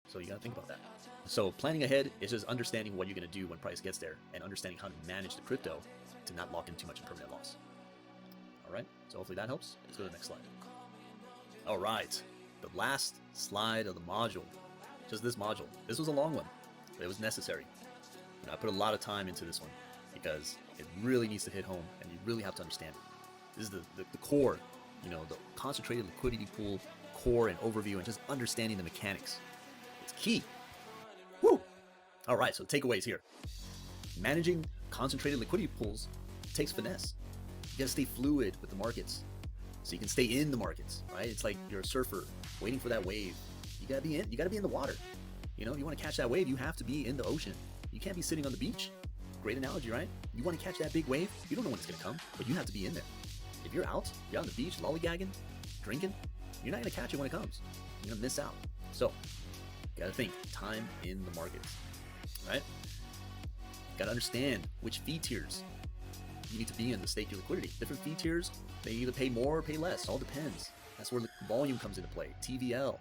So you gotta think about that. So planning ahead is just understanding what you're gonna do when price gets there and understanding how to manage the crypto to not lock in too much in permanent loss. All right, so hopefully that helps. Let's go to the next slide. All right, the last slide of the module, just this module. This was a long one, but it was necessary. I put a lot of time into this one because it really needs to hit home and you really have to understand it. This is the core, the concentrated liquidity pool core and overview and just understanding the mechanics. It's key. Woo! All right, so takeaways here. Managing concentrated liquidity pools takes finesse. You gotta stay fluid with the markets so you can stay in the markets, right? It's like you're a surfer waiting for that wave. You gotta be in the water. If you want to catch that wave, you have to be in the ocean. You can't be sitting on the beach. Great analogy, right? You want to catch that big wave, you don't know when it's gonna come, but you have to be in there. If you're on the beach, lollygagging, drinking, you're not gonna catch it when it comes. You're gonna miss out. So, you gotta think, time in the markets, right? You gotta understand which fee tiers you need to be in to stake your liquidity. Different fee tiers, they either pay more or pay less. All depends. That's where the volume comes into play. TVL,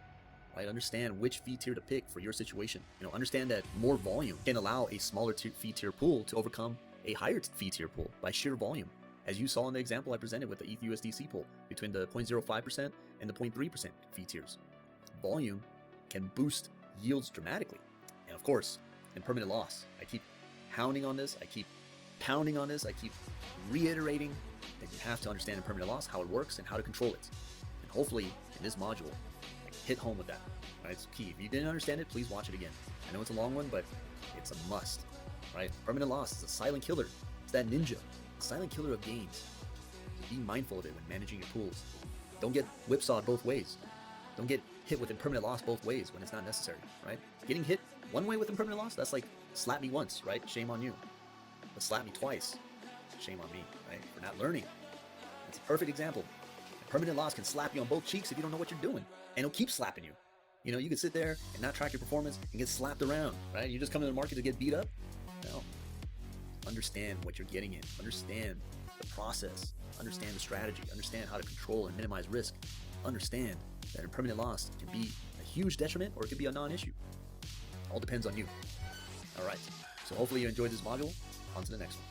right? Understand which fee tier to pick for your situation. Understand that more volume can allow a smaller fee tier pool to overcome a higher fee tier pool by sheer volume. As you saw in the example I presented with the ETH USDC pool between the 0.05% and the 0.3% fee tiers. Volume can boost yields dramatically. And of course, in permanent loss, I keep hounding on this, I keep pounding on this, I keep reiterating that you have to understand in permanent loss how it works and how to control it. And hopefully in this module, I can hit home with that. Right? It's key. If you didn't understand it, please watch it again. I know it's a long one, but it's a must. Right? Permanent loss is a silent killer. It's that ninja, silent killer of gains. So be mindful of it when managing your pools. Don't get whipsawed both ways. Don't get hit with impermanent loss both ways when it's not necessary, right? Getting hit one way with impermanent loss, that's like slap me once, right? Shame on you. But slap me twice, shame on me, right? For not learning. It's a perfect example. Impermanent loss can slap you on both cheeks if you don't know what you're doing, and it'll keep slapping you. You can sit there and not track your performance and get slapped around, right? You just come to the market to get beat up? No. Understand what you're getting in. Understand the process. Understand the strategy. Understand how to control and minimize risk. Understand that impermanent loss can be a huge detriment or it could be a non-issue. All depends on you. All right. So hopefully you enjoyed this module. On to the next one.